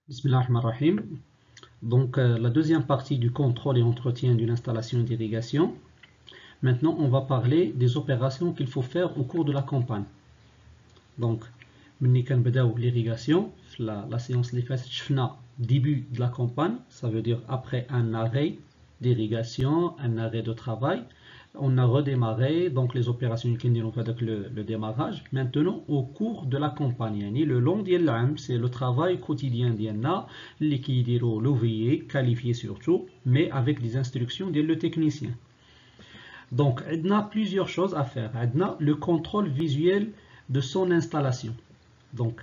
Bismillahirrahmanirrahim. Donc, la deuxième partie du contrôle et entretien d'une installation d'irrigation. Maintenant, on va parler des opérations qu'il faut faire au cours de la campagne. Donc, ملي كنبداو l'irrigation, la séance اللي فاتت شفنا début de la campagne, ça veut dire après un arrêt d'irrigation, un arrêt de travail. On a redémarré donc les opérations qui nous avec le démarrage. Maintenant, au cours de la campagne, le long de l'année, c'est le travail quotidien d'Yanna, qui est l'ouvrier, qualifié surtout, mais avec des instructions de le technicien. Donc, on a plusieurs choses à faire. On a le contrôle visuel de son installation. Donc,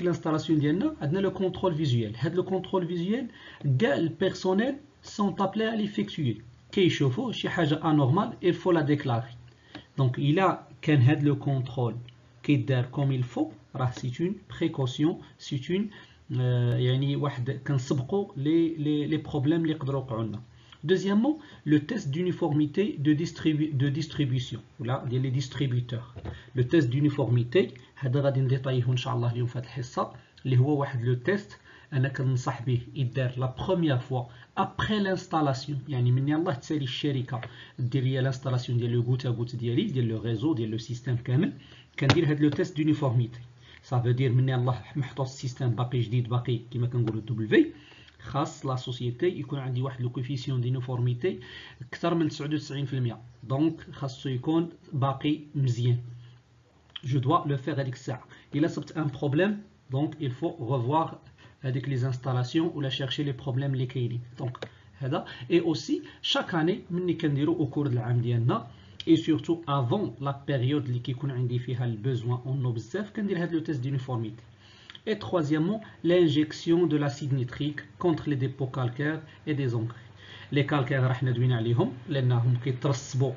l'installation d'Yanna, on a le contrôle visuel. Le contrôle visuel, les personnels sont appelés à l'effectuer. كيشوفوا شي حاجه anormale, il faut la déclarer. Donc il a كان هذا le contrôle كيدار comme il faut, راه c'est une précaution, c'est une يعني واحد كنسبقوا les problèmes اللي يقدروا يوقعوا لنا. Deuxièmement, le test d'uniformité de distribution ولا ديال les distributeurs. Le test d'uniformité هذا غادي نديطاييه ان شاء الله اليوم في هذه الحصه, اللي هو واحد لو تيست انا كنصح به يدار لا بروميير فوا ابري لانستالاسيون. يعني من يلاه تسالي الشركه دير ليا لانستالاسيون ديال لو غوت ا غوت ديالي ديال لو ريزو ديال لو سيستيم كامل, كندير هاد لو تيست دونيفورميتي. صافي دير من يلاه محطوط السيستيم باقي جديد, باقي كما كنقولوا دبليو, خاص لا سوسيتي يكون عندي واحد لو كوفيسيون دونيفورميتي اكثر من 99%. دونك خاصو يكون باقي مزيان. Je dois le faire avec ça. Il a un problème, donc il faut revoir avec les installations ou la chercher les problèmes les كاينين. Donc هذا. Et aussi chaque année ملي كنديرو au cours de العام ديالنا et surtout avant la période اللي كيكون عندي فيها البزوان اون بزاف كندير هذا لو تيست d'uniformité. Et troisièmement, l'injection de l'acide nitrique contre les dépôts calcaires et des engrais. Les calcaires راح ندوينا عليهم لانهم كيترسبوا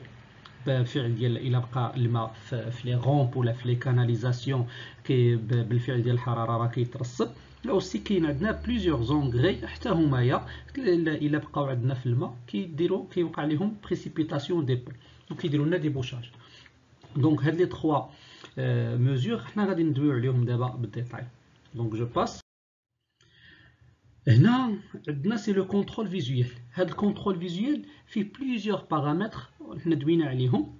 بفعل ديال الى بقى الماء في لي غومب ولا في لي كاناليزاسيون بالفعل ديال الحراره راه كيترسب. لا اوسي كاين عندنا بليزيور زونغري حتى هما الا بقاو عندنا في الماء كيوقع لهم بريسيبيتاسيون ديبو وكيديروا لنا ديبوشاج. دونك هاد لي 3 ميزور حنا غادي ندويو عليهم دابا بالديتاي. دونك جو باس. هنا عندنا سي لو كونترول فيزويل. هاد الكونترول فيزويل فيه بليزيور بارامتر حنا دوينا عليهم,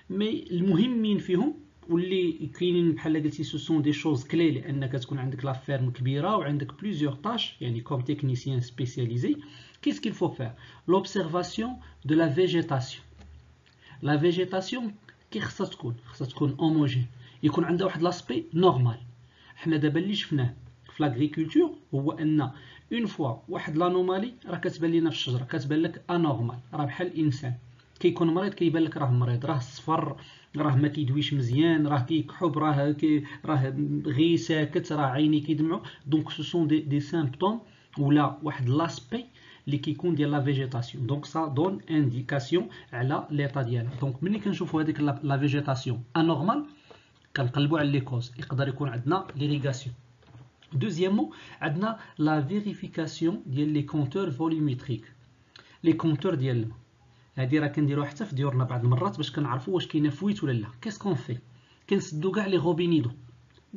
مي المهمين فيهم واللي كاينين بحال قلتي سو سون دي شوز كلي, لانك تكون عندك لا فيرم كبيره وعندك بليزيور طاش يعني كوم تكنيسيان سبيسياليزي. كيس كيل فو فير لوبسيرفاسيون دو لا فيجيتاسيون. لا فيجيتاسيون كي خصها تكون هوموجين, يكون عندها واحد لاسبي نورمال. حنا دابا اللي شفناه في لاغريكولتور هو ان اون فوا واحد لانومالي راه كتبان لينا في الشجره, كتبان لك انورمال, راه بحال الانسان كيكون مريض كيبان لك راه مريض, راه صفر, راه ما كيدويش مزيان, راه كيكحب, راه غير ساكت, راه عيني كيدمعوا. دونك سو سون دي سيمبتوم ولا واحد لاسبي اللي كيكون ديال لا فيجيتاسيون. دونك سا دون انديكاسيون على ليطا ديالها. دونك ملي كنشوفوا هذيك لا فيجيتاسيون انورمال كنقلبوا على لي كوز. يقدر يكون عندنا ليريغاسيون. Deuxièmement, عندنا la vérification ديال لي كونتور فوليوميتريك. لي كونتور ديال الماء هادي راه كنديروها حتى في ديورنا بعض المرات باش كنعرفوا واش كاينه فويت ولا لا. كيسكون في كنسدوا كاع لي غوبينيدو,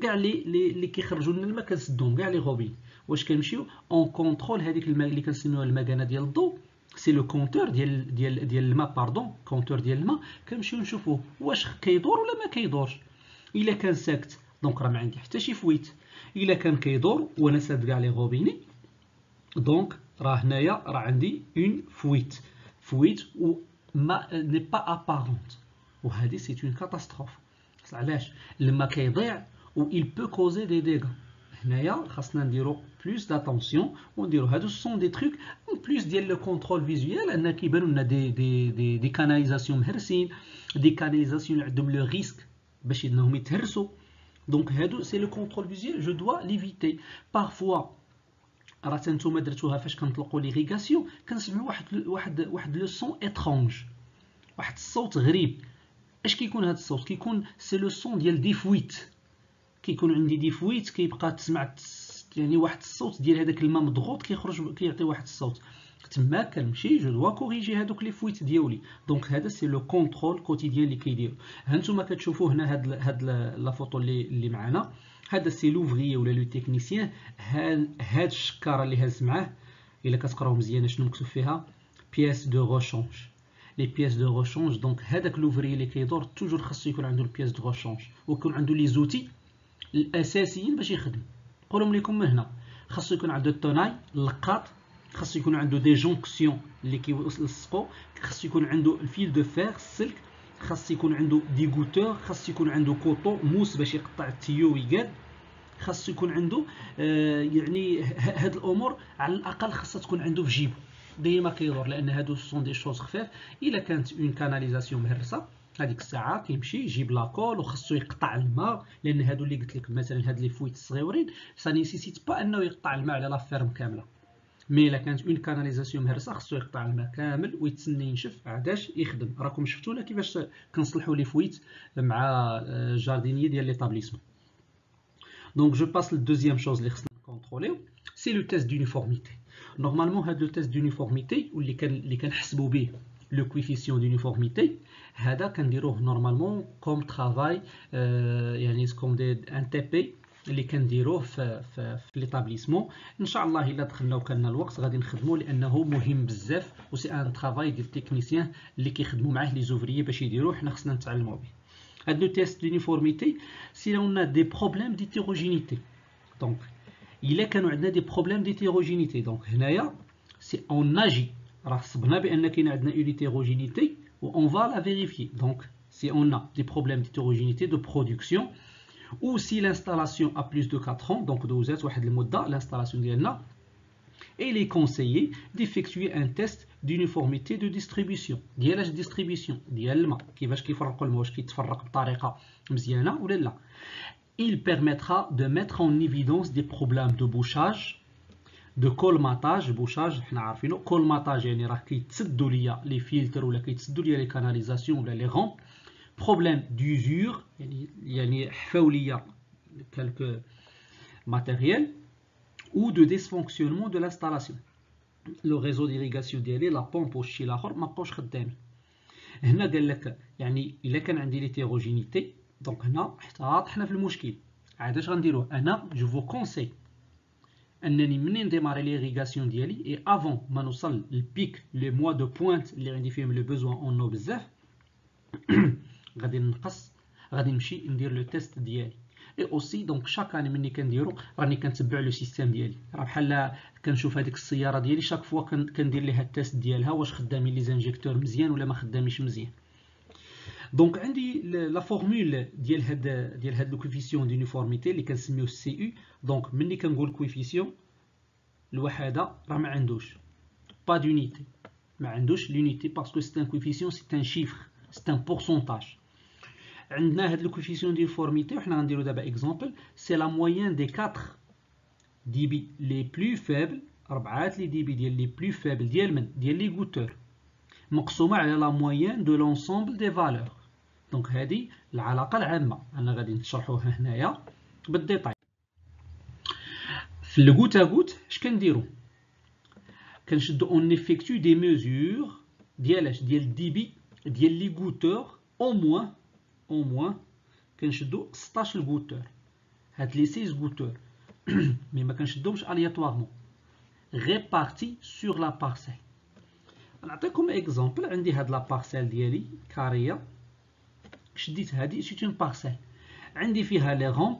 كاع اللي كيخرجوا لنا الماء كنسدوهم كاع لي غوبين. واش كنمشيو اون كونترول هذيك الماء اللي كنسميوها المكانه ديال الضوء, سي لو كونتور ديال الماء, باردون كونتور ديال الماء. كنمشيو نشوفوه واش كيدور ولا ما كيدورش. الا كان ساكت دونك راه ما عندي حتى شي فويت. الا كان كيدور وانا ساد كاع لي غوبيني دونك راه هنايا راه عندي اون فويت و ما ني با ابارونت, وهذه سي اون كاتاستروف. علاش الماء كيضيع و il peut causer des dégâts. هنايا خاصنا نديرو بلوس داتونسيون ونديرو هادو سون دي تروك اون بلوس ديال لو كونترول فيزويل, ان كيبانو لنا دي كاناليزاسيون مهرسين, دي كاناليزاسيون اللي عندهم لو ريسك باش انهم يتهرسوا. دونك هادو سي لو كونترول فيزويل جو دوا ليفيتي. بارفوا راه نتوما درتوها فاش كنطلقوا ليغيغاسيون كنسمعوا واحد لو سون اترونج, واحد الصوت غريب. اش كيكون هاد الصوت؟ كيكون سي لو سون ديال دي فويت. كيكون عندي دي فويت كيبقى تسمع يعني واحد الصوت ديال هذاك الماء مضغوط كيخرج كيعطي واحد الصوت. تما كنمشي جو دوا كوريجي هذوك لي فويت ديالي. دونك هذا سي لو كونترول كوتيديان اللي كيديروا. ها نتوما كتشوفوا هنا هاد لا فوتو اللي معنا. هذا سي لوفري ولا لو تكنيسيان. هاد الشكاره اللي هاز معاه الا كتقراو مزيان شنو مكتوب فيها بياس دو ريشونج. لي بياس دو ريشونج دونك هذاك لوفري اللي كيدور توجور خاصو يكون عنده البياس دو ريشونج ويكون عنده لي زوتي الاساسيين باش يخدم. نقولهم لكم من هنا، خاصو يكون عنده التوناي اللقاط، خاصو يكون عنده دي جونكسيون اللي كيلصقوا، خاصو يكون عنده الفيل دو فير السلك، خاص يكون عنده دي غوتور، خاص يكون عنده كوطو موس باش يقطع التيو ويقاد، خاص يكون عنده يعني هاد الامور على الاقل خاصها تكون عنده في جيبو ديما كيدور، لان هادو سون دي شوز خفاف. الا كانت اون كاناليزاسيون مهرسه هذيك الساعه كيمشي يجيب لاكول وخاصو يقطع الماء، لان هادو اللي قلت لك مثلا هاد لي فويت الصغيورين سا نيسيسيت با انه يقطع الماء على لا فيرم كامله. مي الا كانت اون كاناليزاسيون مهرسه خاصو يقطع الماء كامل ويتسنى ينشف عاداش يخدم. راكم شفتونا كيفاش كنصلحوا لي فويت مع الجاردينيي ديال ليطابليسمون. دونك جو باس للدوزيام شوز اللي خصنا نكونتروليو سي لو تيست دونيفورميتي. نورمالمون هاد لو تيست دونيفورميتي واللي كنحسبوا به لو كويفيسيون دونيفورميتي هذا كنديروه نورمالمون كوم طرافاي يعني كوم ان تي بي اللي كنديروه في ليطابليسمون. ان شاء الله الا دخلنا وكان الوقت غادي نخدموا لانه مهم بزاف وسي ان طرافاي ديال التكنيسيان اللي كيخدموا معاه لي زوفريي باش يديروه، حنا خصنا نتعلموا به. هاد لو تيست دونيفورميتي سي on a des problèmes d'hétérogénéité. دونك الا كانوا عندنا دي بروبليم ديتيروجينيتي دونك هنايا سي اون اجي راه صبنا بان كاين عندنا اون هيتيروجينيتي و اون فا لا فيريفيي. دونك سي اون ا دي بروبليم ديتيروجينيتي دو برودكسيون ou si l'installation a plus de 4 ans donc دوزات واحد المده l'installation ديالنا et il est conseillé d'effectuer un test d'uniformité de distribution. ديال اش ديستريبيسيون ديال الماء كيفاش كيفرقوا الماء، واش كيتفرق بطريقه مزيانه ولا لا. Il permettra de mettre en évidence des problèmes de bouchage, de colmatage. bouchage حنا عارفينه، colmatage يعني راه كيتسدوا ليا لي فلتر ولا كيتسدوا ليا لي كاناليزاسيون ولا لي غوم. problème d'usure يعني حفاو ليا quelques matériel ou de dysfonctionnement de l'installation. le réseau d'irrigation ديالي لا بومب والشي الاخر ما بقاوش خدامين. هنا قال لك يعني الا كان عندي ليتيروجينيتي دونك هنا حتى طحنا في المشكل. عاد اش غنديروه انا جو فو كونساي انني منين ديماري ليريغاسيون ديالي اي افون ما نوصل للبيك لي موا دو بوينت اللي عندي فيهم لو بوزوان اون نو بزاف غادي نقص، غادي نمشي ندير لو تيست ديالي. اي اوسي دونك شاك اني ملي كنديرو راني كنتبع لو سيستيم ديالي، راه بحال كنشوف هذيك السياره ديالي شاك فوا كندير ليها التيست ديالها واش خدامين لي زانجيكتور مزيان ولا ما خدامينش مزيان. دونك عندي لا فورمول ديال هاد لو كويفيسيون دونيفورميتي اللي كنسميوه سي يو. دونك ملي كنقول كويفيسيون الوحده راه ما عندوش با دونيتي، ما عندوش لونيتي باسكو سي ان كويفيسيون سي ان شيفر سي ان بورسونتاج. عندنا هاد لو كويفيسيون دونيفورميتي وحنا غنديرو دابا اكزامبل سي لا موين دي 4 دي بي لي بلو فابل، 4 لي دي بي ديال لي بلو فابل ديال من ديال لي غوتور مقسومه على لا موين دو لونسومبل دي فالور. دونك هذه العلاقه العامه انا غادي نشرحوها هنايا بالديتاي. في الغوت ا غوت اش كنديرو؟ كنشدو اون افيكتو دي ميزور ديال دي بي ديال لي غوتور او موان كنشدو 16 غوتور، هاد لي 6 غوتور مي ما كنشدهمش الياتوارمون ريبارتي سور لا بارسيل. نعطيكم اكزامبل. عندي هاد لا بارسيل ديالي كاريه، شديت هادي سيت اون بارسيل عندي فيها لي غومب،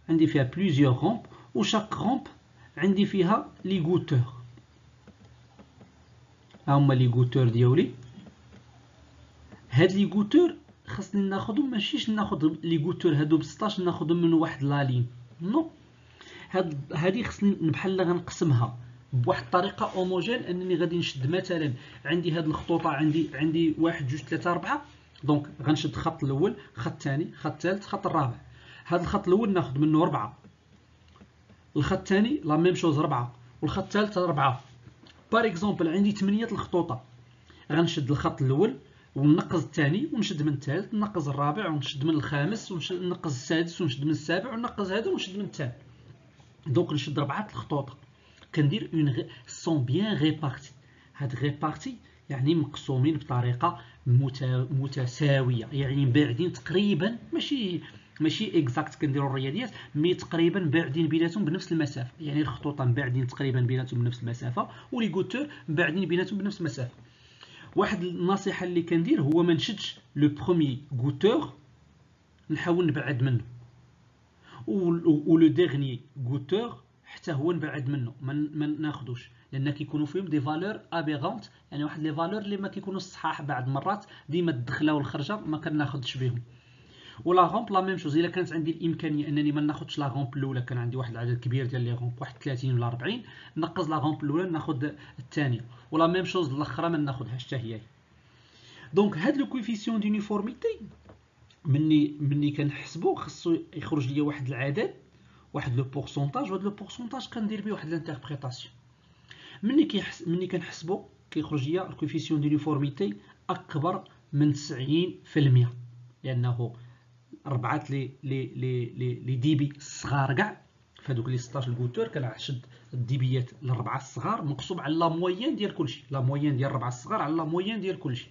عندي فيها بليزيور غومب وشاك غومب عندي فيها لي غوتور. هما لي غوتور ديالي. هاد لي غوتور خاصني ناخذهم، ماشيش ناخذ لي غوتور هادو ب 16 ناخذهم من واحد لالين، نو هادي خاصني بحال غنقسمها بواحد الطريقه هوموجين انني غادي نشد مثلا عندي هاد الخطوطه عندي 1 2 3 4 دونك غنشد الخط الاول، خط الثاني، خط الثالث، خط الرابع. هاد الخط الاول ناخذ منه 4، الخط الثاني لا ميم شوز 4، والخط الثالث 4. بار اكزومبل عندي 8 الخطوطه، غنشد الخط الاول وننقز الثاني ونشد من الثالث، ننقز الرابع ونشد من الخامس وننقز السادس ونشد من السابع وننقز هذا ونشد من الثامن. دونك نشد 4 الخطوط كندير اون سون بيان ريبارتي. هاد ريبارتي يعني مقسومين بطريقه متساويه، يعني باعدين تقريبا ماشي ماشي اكزاكت كنديروا الرياضيات، مي تقريبا باعدين بيناتهم بنفس المسافه، يعني الخطوطه مبعدين تقريبا بيناتهم بنفس المسافه، ولي غوتور مبعدين بيناتهم بنفس المسافه. واحد النصيحه اللي كندير هو ما نشدش لو بروميي غوتور، نحاول نبعد منه، و لو ديرني غوتور حتى هو نبعد منه، ما ناخذوش، لان كيكونوا فيهم دي فالور ابيغونت، يعني واحد لي فالور اللي ما كيكونوش صحاح بعض مرات، ديما الدخله والخرجه ما كناخذش بهم. ولا غومب لا ميم شوز، الا كانت عندي الامكانيه انني ما ناخذش لا غومب الاولى، كان عندي واحد العدد كبير ديال لي غومب، واحد 30 ولا 40، نقص لا غومب الاولى ناخذ الثانيه، ولا ميم شوز الاخرى ما ناخذهاش حتى هي. دونك هاد لو كويفيسيون دونيفورميتي مني كنحسبو خصو يخرج لي واحد العدد، واحد لو بورسونتاج، وهاد لو بورسونتاج كندير به واحد لانتربريطاسيون. مني كنحسبو كيخرج لي الكويفيسيون دونيفورميتي اكبر من 90%، لانه ربعه لي ديبي الصغار كاع فهادوك لي 16 غوتور كنشد الديبيات للربعه الصغار مقسوم على لا موين ديال كلشي، لا موين ديال الربعه الصغار على لا موين ديال كلشي،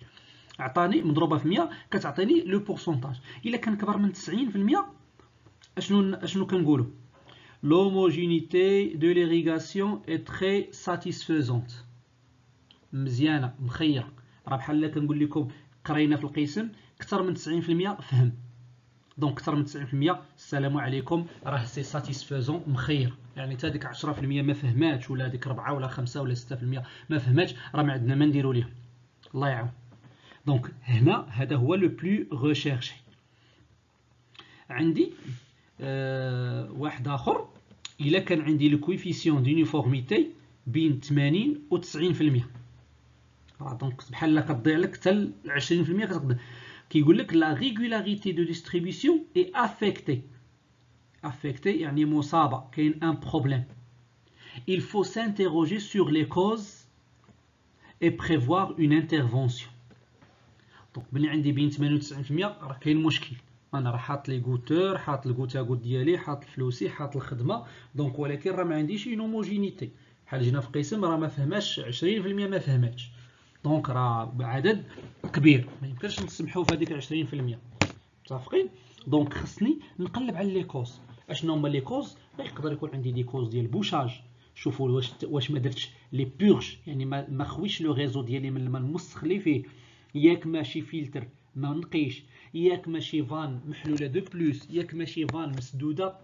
عطاني مضروبه في 100 كتعطيني لو بورسونتاج. الا كان كبر من 90% اشنو كنقولوا؟ l'homogénéité de l'irrigation est très satisfaisante، مزيانه مخيره. راه بحال كنقول لكم قرينا في القسم اكثر من 90% فهم، دونك اكثر من 90% السلام عليكم راه سي ساتيسفيزون مخير، يعني حتى ديك 10% ما فهماتش، ولا ديك 4 ولا 5 ولا 6% ما فهماتش، راه ما عندنا ما نديروا ليهم، الله يعاون. دونك هنا هذا هو لو بلو ريشيرشي. عندي واحد اخر، الا كان عندي لو كويفيسيون دونيفورميتي بين 80 و 90%، دونك بحال كتضيع لك حتى 20% كتقدر. كيقول لك لا ريغولاريتي دو ديستريبيسيون اي افيكتي، افيكتي يعني مصابه، كاين ان بروبليم. il faut s'interroger sur les causes et prévoir une intervention. دونك ملي عندي بين 80 و 90% راه كاين مشكل، انا راه حاط لي غوتور، حاط الكوتاغوت ديالي، حاط فلوسي، حاط الخدمه، دونك ولكن راه ما عنديش اون هوموجينيتي. بحال جينا في قسم راه ما فهماش 20% ما فهماتش، دونك راه عدد كبير ما يمكنش نسمحوا في هذيك 20%. متفقين؟ دونك خصني نقلب على لي كوز. اشنو هما لي كوز؟ يقدر يكون عندي دي كوز ديال بوشاج، شوفوا واش ما درتش لي بورج، يعني ما خويش لو ريزو ديالي من الماء نمسخ لي فيه، ياك ماشي فلتر ما نقيش، ياك ماشي فان محلوله دو بلوس، ياك ماشي فان مسدوده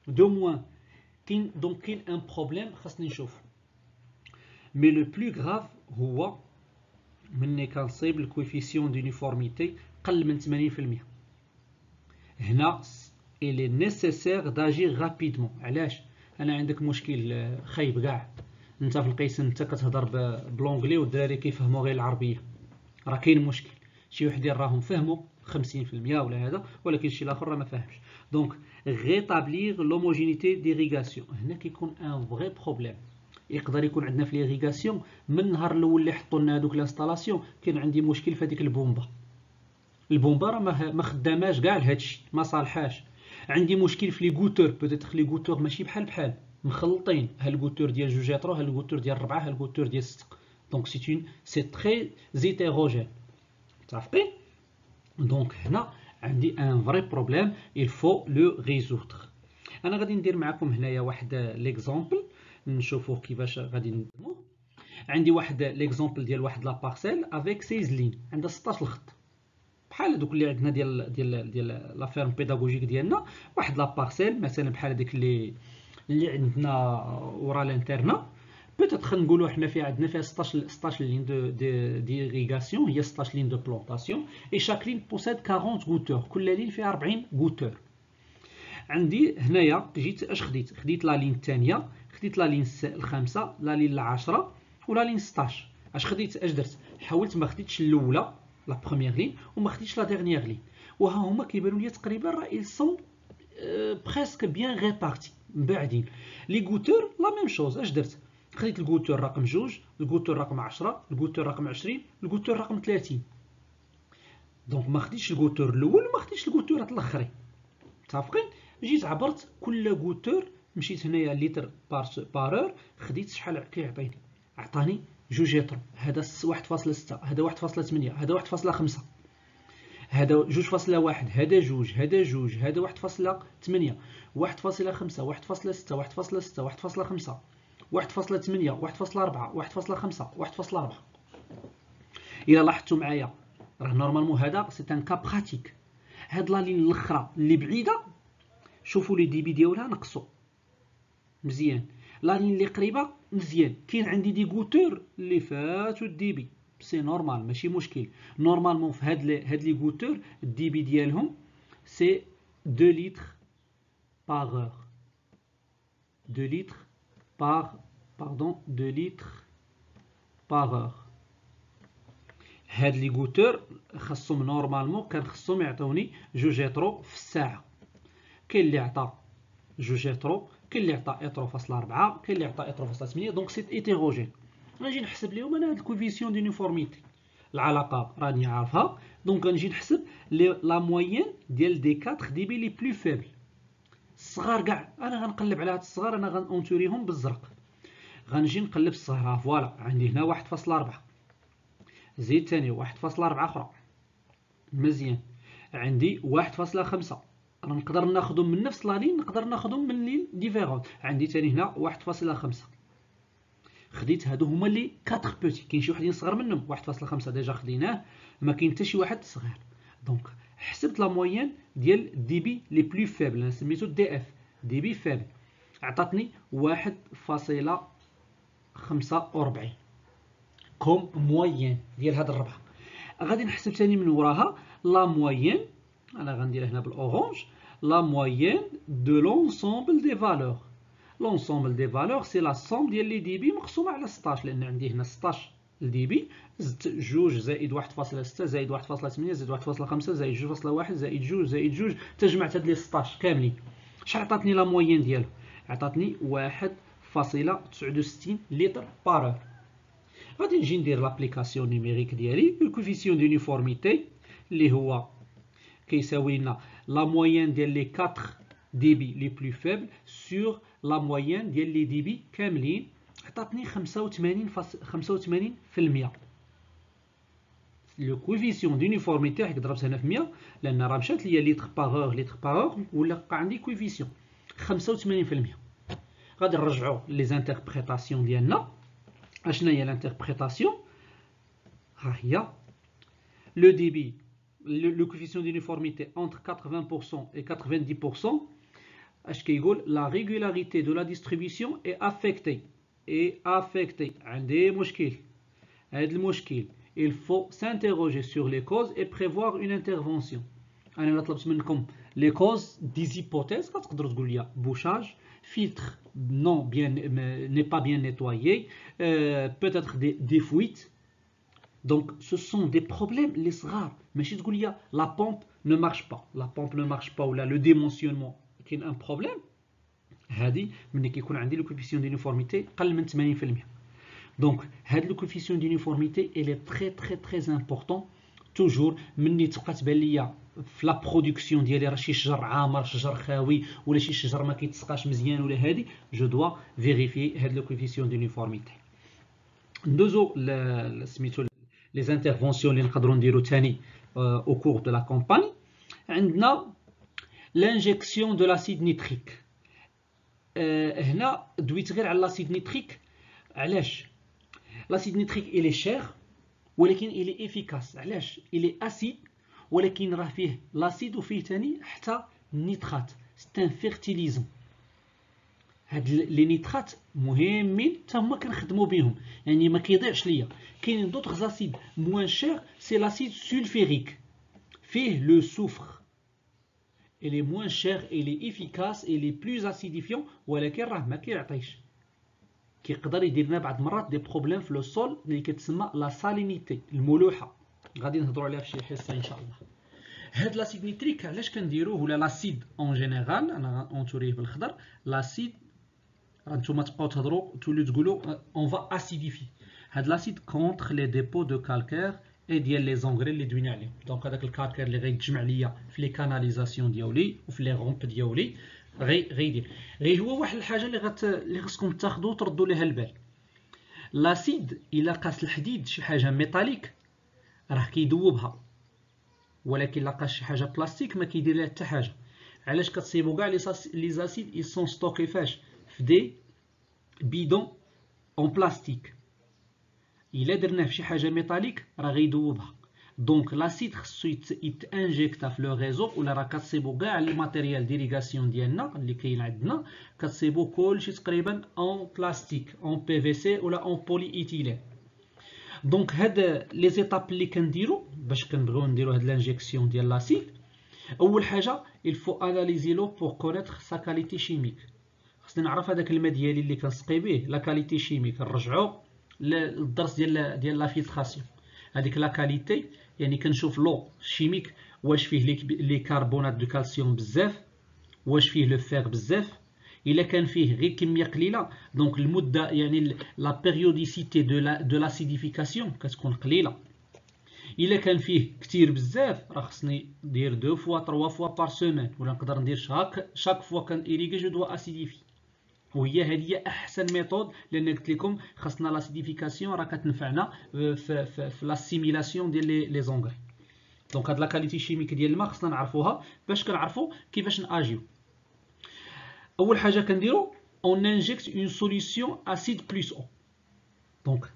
دو موان. كاين دونك كاين ان بروبليم خاصني نشوف. مي لو بلو غراف هو مني كنصيب الكويفيسيون دونيفورميتي قل من 80%، هنا il est nécessaire d'agir rapidement. علاش؟ انا عندك مشكل خايب كاع، انت في القسم انت كتهضر بلونجلي والدراري كيفهموا غير العربيه، راه كاين مشكل. شي وحدين راهم فهموا 50% ولا هذا، ولكن شي الاخر راه ما فاهمش. دونك غيتابليغ لوموجينيتي ديريغاسيون، هنا كيكون ان فري بروبليم. يقدر يكون عندنا في ليريغاسيون من النهار الاول اللي حطوا لنا هذوك لانستالاسيون كاين عندي مشكل في هذيك البومبا، البومبا راه ما خداماش كاع لهادشي، ما صالحاش. عندي مشكل في لي غوتور، بوتيتر لي غوتور ماشي بحال مخلطين، ها الغوتور ديال 2 لتر، ها الغوتور ديال 4، ها الغوتور ديال 6. دونك سي تري زيتيروجين. متفقين؟ دونك هنا عندي ان فري بروبليم il faut le résoudre. انا غادي ندير معكم هنايا واحد ليكزامبل نشوفوه كيفاش غادي نديرو. عندي واحد ليكزامبل ديال واحد لا بارسيل افيك 16 لين، عندها 16 الخط بحال دوك اللي عندنا ديال لا فيرم بيداغوجيك ديالنا. واحد لا بارسيل مثلا بحال هذيك اللي عندنا ورا الانترنا، بوتيتر نقولوا حنا فيها عندنا فيها 16 لين دي إيريغاسيون، هي 16 لين دو بلونطاسيون، اي شاك لين بوسيد 40 غوتور، كل لين فيها 40 غوتور. عندي هنايا جيت اش خديت لا لين الثانيه، خديت لا لين الخامسه، لا لين العاشره ولا لين 16. اش خديت اش درت؟ حاولت ما خديتش الاولى لا بروميير لين وما خديتش لا ديرنيير لين، وها هما كيبانوا لي تقريبا راه ils sont presque bien répartis مبعدين. لي غوتور لا ميم شوز، اش درت؟ خديت الغوتور رقم 2، الغوتور رقم 10، الغوتور رقم 20، الغوتور رقم 30. دونك ما خديتش الغوتور الاول وما خديتش الغوتورات الاخرين. متفقين؟ جيت عبرت كل غوتور، مشيت هنايا لتر بارور، خديت شحال كيعطيني؟ عطاني 2 لتر، هذا 1.6، هذا 1.8، هذا 1.5. هذا 2.1 هذا 2 هذا 2 هذا 1.8 1.5 1.6 1.6 1.5 1.8 1.4 1.5 1.4. إلا لاحظتوا معايا راه نورمالمون هذا سي ان كا براتيك. هاد لا لين الاخرى اللي بعيده شوفوا لي ديبي ديالها نقصوا مزيان، لا لين اللي قريبه مزيان. كاين عندي دي غوتور اللي فاتوا الديبي، سي نورمال ماشي مشكل. نورمالمون في هاد لي غوتور الديبي ديالهم سي 2 لتر باغ اور 2 لتر باغ 2 لتر باغ اور. هاد لي غوتور خاصهم نورمالمون كان خاصهم يعطوني 2 اترو في الساعه. كاين اللي عطى 2 اترو، كاين اللي عطى اترو فاصله 4، كاين اللي عطى اترو فاصله 8. دونك سي ايتيروجين. غنجي نحسب لهم انا هاد الكوفيسيون دونيفورميتي، العلاقه راني عارفها. دونك غنجي نحسب لا موين ديال دي 4 دي بي لي بلو فيبل. الصغار كاع انا غنقلب على هاد الصغار، انا غنونتوريهم بالزرق. غنجي نقلب الصغار، فوالا عندي هنا 1.4 زيد ثاني 1.4 اخرى مزيان. عندي 1.5 انا نقدر ناخذهم من نفس لا لين، نقدر ناخذهم من لين ديفيرون. عندي ثاني هنا 1.5. خديت هادو هما لي 4 بوتي، كاين شي وحدين صغر منهم. 1.5 ديجا خديناه، ما كاين حتى شي واحد صغير. دونك حسبت لا موين ديال دي بي لي بلو فيبل، انا سميتو دي اف دي بي فيبل. عطاتني 1.45 كوم موين ديال هاد الربعه. غادي نحسب ثاني من وراها لا موين، انا غنديرها هنا بالاورانج، لا موين دو لونسومبل دي فالور. لونسومبل دي فالور سي لا سوم ديال لي دي بي مقسومه على 16، لان عندي هنا 16 الدي بي، زدت 2 زائد 1.6 زائد 1.8 زائد 1.5 زائد 2.1 زائد 2 زائد 2، تجمعت هاد لي 16 كاملين. شحال عطاتني لا موين ديالو؟ عطاتني 1.69 لتر بار اور. غادي نجي ندير لابليكاسيون نيميريك ديالي، الكوفيسيون دونيفورميتي اللي هو كيساوي لنا لا موين ديال لي 4 دي بي لي بلو فيبل سور لا موين ديال لي دي بي كاملين. عطاتني 85%. لو كوفيسيون دونيفورميتي حيت ضربتها هنا في 100 لان راه مشات ليا لتر باغ اور لتر باغ اور، ولا بقى عندي كوفيسيون 85%. غادي نرجعوا لي زانتربريتاسيون ديالنا. اشنا هي l'interprétation؟ ها هي le débit, le coefficient d'uniformité entre 80% et 90%. اش كيقول la régularité de la distribution est affectée. عندي مشكل، هذا المشكل il faut s'interroger sur les causes et prévoir une intervention. انا الا طلبت منكم les causes des hypothèses كتقدروا تقول لي bouchage, filtre n'est pas bien nettoyé, peut-être des fuites. Donc ce sont des problèmes les صغار. ماشي تقول لي la pompe ne marche pas ولا le démensionnement كاين un problème. هذه ملي كيكون عندي le coefficient d'uniformité قل من 80%. Donc هذا le coefficient d'uniformité il est très important toujours. ملي تبقى تبان ليا في لا برودكسيون ديالي راه شي شجر عامر شجر خاوي ولا شي شجر ما كيتسقاش مزيان ولا هادي، جو دوا فيريفي هاد لو كوفيسيون دونيفورميتي. ندوزو سميتو لي زانترفونسيون اللي نقدروا نديرو ثاني او كور دو لا كومباني. عندنا لانجيكسيون دو لاسيد نيتريك. هنا دويت غير على لاسيد نيتريك. علاش؟ لاسيد نيتريك الي شير ولكن الي افيكاس. علاش؟ الي اسيد ولكن راه فيه لاسيد وفيه ثاني حتى النيترات، سي ان فيرتيليزون. هاد لي نيترات مهمين حتى هما كنخدموا بهم، يعني ما كيضيعش ليا. كاينين دوطغ زاسيد موان شير، سي لاسيد سولفيريك فيه لو سوفر. il est moins cher, il est efficace, il est plus acidifiant، ولكن راه ما كيعطيش. كيقدر يدير لنا بعض المرات دي بروبليم في لو سول اللي كتسمى لا سالينيتي، الملوحه. غادي نهضروا عليها في شي حصه ان شاء الله. هاد لاسيد نيتريك علاش كنديروه؟ ولا لاسيد اون جينيرال انا اونتوريه بالخضر. لاسيد نتوما تبقاو تهضروا تقولوا اون فا اسيديفي. هاد لاسيد كونتر لي ديبو دو كالكير اي ديال لي زونغري اللي دوينا عليهم. دونك هذاك الكالكير اللي غيتجمع ليا في لي كاناليزاسيون ديالي وفي لي رومب ديالي غيدير غير هو واحد الحاجه اللي خصكم تاخذوا وتردوا ليها البال. لاسيد الا قاس الحديد شي حاجه ميتاليك راه كيذوبها، ولكن لقى شي حاجه بلاستيك ما كيدير لها حتى حاجه. علاش؟ كتصيبوا كاع لي زاسيد ils sont stockés فاش في دي بيدون اون بلاستيك. الا درناه في شي حاجه ميتاليك راه غيدوبها. دونك لاسيد خصو يتانجيكتا في لو ريزو، ولا راه كتصيبوا كاع لي ماتيريال ديريغاسيون ديالنا اللي كاين عندنا كتصيبوا كلشي تقريبا اون بلاستيك، اون بي في سي ولا اون بولي ايتيلين. دونك هاد لي زيتاب اللي كنديرو باش كنبغيو نديرو هاد لانجيكسيون ديال لاسيد، اول حاجه il faut analyser l'eau pour connaître sa qualité chimique. خصني نعرف هذاك الماء ديالي اللي كنسقي به لا كاليتي شيميك. نرجعوا للدرس ديال لا فيلتراسيون. هذيك لا كاليتي يعني كنشوف لو شيميك واش فيه لي كربونات دو كالسيوم بزاف، واش فيه لو فير بزاف. الا كان فيه غير كميه قليله دونك المده يعني لا بيريوديسيتي دو لاسيديفيكاسيون كتكون قليله. الا كان فيه كثير بزاف راه خصني ندير 2 فوا 3 فوا بار سيمين، ولا نقدر ندير شاك فوا كان ايريغي جو دوا اسيديفي. وهي هذه احسن ميثود، لان قلت لكم خصنا لاسيديفيكاسيون راه كتنفعنا في لاسيميلاسيون ديال لي زونغري. دونك هاد لا كاليتي شيميك ديال الماء خصنا نعرفوها باش كنعرفوا كيفاش ناجيو. اول حاجه كنديرو اون انجيكت اون سوليسيون اسيد بلس او. دونك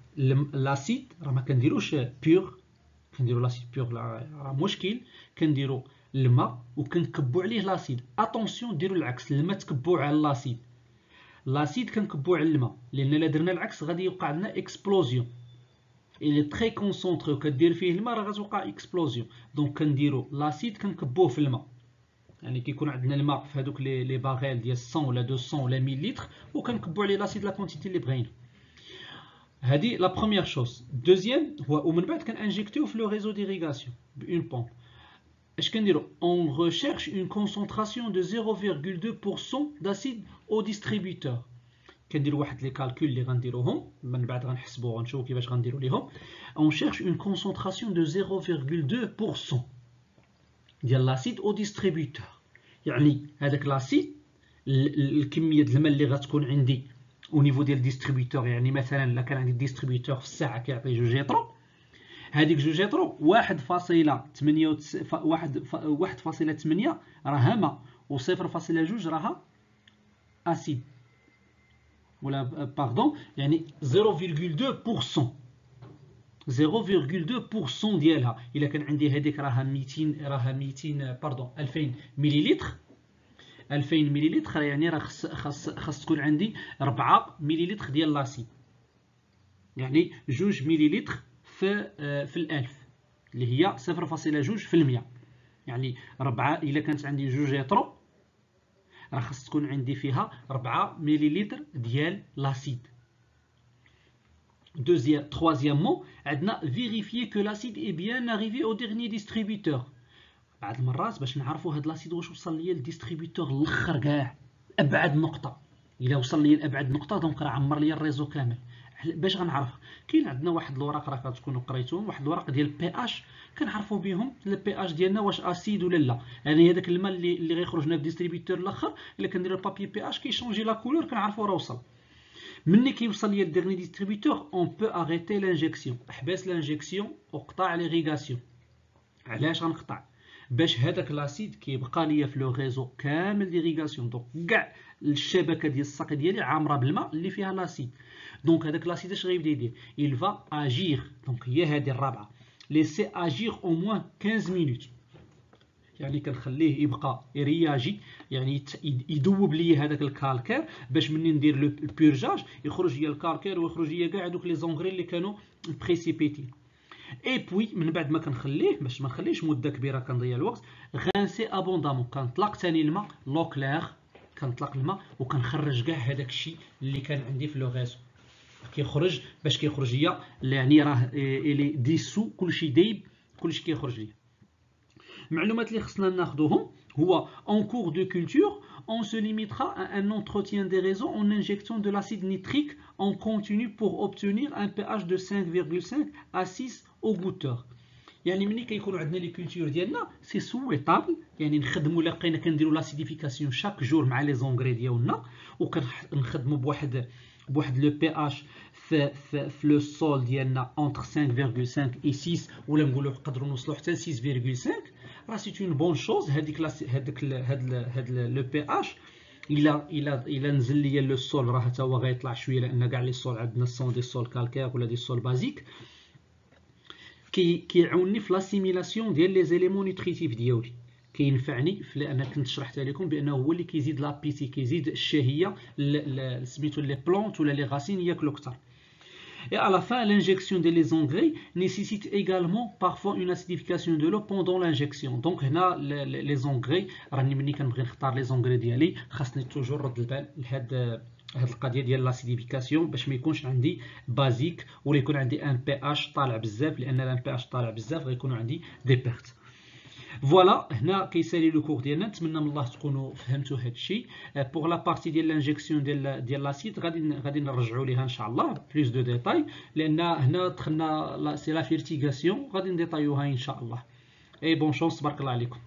لاسيد راه ما كنديروش بيور، كنديرو لاسيد بيور راه مشكل. كنديرو الماء وكنكبوا عليه لاسيد. اتونسيون ديروا العكس، الماء تكبوا على لاسيد، لاسيد كنكبوا على الماء، لان الا درنا العكس غادي يوقع لنا اكسبلوزيون. الي تري كونسونطري وكدير فيه الماء راه غتوقع اكسبلوزيون. دونك كنديرو لاسيد كنكبوه في الماء، يعني كيكون عندنا الماء في هذوك لي باغيل ديال 100 ولا 200 ولا 1000 لتر وكنكبوا عليه لاسيد لا كونتيتي اللي بغينا. هذه لا بروميير شوز. دوزيام هو ومن بعد كنانجيكتيو في لو ريزو ديريغاسيون بون بومب. اش كنديرو؟ اون ريشيرش اون كونسونطراسيون دو 0,2% d'acide au distributeur. كنديرو واحد لي كالكول اللي غنديروهم من بعد غنحسبو غنشوفو كيفاش غنديرو ليهم. اون شيرش اون كونسونطراسيون دو 0,2% ديال لاسيد او ديستريبيوتور. يعني هذاك لاسيد الكميه ديال الماء اللي غتكون عندي او نيفو ديال الديستريبيوتور، يعني مثلا الا كان عندي الديستريبيوتور في الساعه كيعطي 2 لتر، هذيك 2 لتر 1.8 راها ماء و 0.2 راها اسيد، ولا باردون يعني 0,2%. 0,2% ديالها. الا كان عندي هذيك راها 200 باردون 2000 مليلتر، 2000 مليلتر يعني راه خاص تكون عندي 4 مليلتر ديال لاسيد، يعني 2 مليلتر في الألف اللي هي 0.2%. يعني 4 الا كانت عندي 2 لتر راه خاص تكون عندي فيها 4 مليلتر ديال لاسيد. Troisièmement, عندنا vérifier que l'acide est bien arrivé au dernier distributeur. بعض المرات باش نعرفوا هاد لاسيد واش وصل ليا للديستريبيوتور الاخر كاع ابعد نقطه. الا وصل ليا لابعد نقطه دونك راه عمر ليا الريزو كامل. باش غنعرف؟ كاين عندنا واحد الوراق راه كتكونوا قريتوهم، واحد الوراق ديال البي اش كنعرفوا بهم البي اش ديالنا واش اسيد ولا لا. يعني هذاك الماء اللي غيخرج لنا في الديستريبيوتور الاخر الا كندير البابي بي اش كيشونجي لا كولور كنعرفوا راه وصل. مني كيوصل ليا الديرني ديستريبيوتور اون بو اريتي لانجيكسيون. احبس لانجيكسيون وقطع ليغيغاسيون. علاش غنقطع؟ باش هذاك لاسيد كيبقى ليا في لو ريزو كامل ديريغاسيون. دونك كاع الشبكه ديال الساقي ديالي عامره بالماء اللي فيها لاسيد. دونك هذاك لاسيد اش غيبدا يدير؟ il va agir. دونك هي هذه الرابعه، laisser agir au moins 15 minutes. يعني كنخليه يبقى يرياجي، يعني يذوب لي هذاك الكالكير باش مني ندير لو بيرجاج يخرج لي الكالكير ويخرج لي كاع دوك لي زونغري اللي كانوا بريسيبيتي. اي بوي من بعد ما كنخليه باش ما نخليش مده كبيره كنضيع الوقت، غانسي ابوندامون. كنطلق ثاني الماء لو كلير، كنطلق الماء وكنخرج كاع هذاك الشيء اللي كان عندي في لو غازو. كيخرج باش كيخرج ليا يعني راه الي ديسو كلشي دايب كلشي كيخرج ليا. المعلومات اللي خصنا ناخذوهم هو en cours de culture on se limitera à un entretien des réseaux en injectant de l'acide nitrique en continu pour obtenir un pH de 5,5 à 6 au goutteur. يعني ملي كيكونوا عندنا لي كولتور ديالنا سي سويطابل، يعني نخدموا لقينا كنديروا لاسيديفيكاسيون شاك جور مع لي زونغري ديالنا، وكنخدموا بواحد لو بي اش في لو سول ديالنا entre 5,5 et 6 ولا نقولوا نقدروا نوصلوا حتى 6,5. راه سي اون بون شوز. هذيك هاد لو بي اش الى نزل ليا لو سول راه حتى هو غيطلع شويه، لان كاع لي سول عندنا سون دي سول كالكير ولا دي سول بازيك. كيعاونني في لاسيميلاسيون ديال لي زيليمون نوتريتيف ديالي، كينفعني لان كنت شرحت لكم بانه هو اللي كيزيد لابيتي، كيزيد الشهيه سميتو لي بلونط ولا لي غاسين ياكلوا اكثر. Et à la fin, l'injection des engrais nécessite également parfois une acidification de l'eau pendant l'injection. Donc, les engrais, راني ملي كنبغي نختار les engrais ديالي خاصني توجور رد البال لهاد القضيه ديال لاسيديفيكاسيون باش ما يكونش عندي بازيك ولا يكون عندي ان بي اش طالع بزاف، لان الان بي اش طالع بزاف غيكونوا عندي دي بيرت. فوالا هنا كيسالي لو كور ديالنا. نتمنى من الله تكونوا فهمتوا هذا الشيء. بوغ لا بارتي ديال لانجيكسيون ديال لاسيد غادي نرجعوا ليها ان شاء الله بلوس دو ديتاي، لان هنا دخلنا سي لا فيرتيغاسيون غادي نديطايوها ان شاء الله. اي بون شونس، تبارك الله عليكم.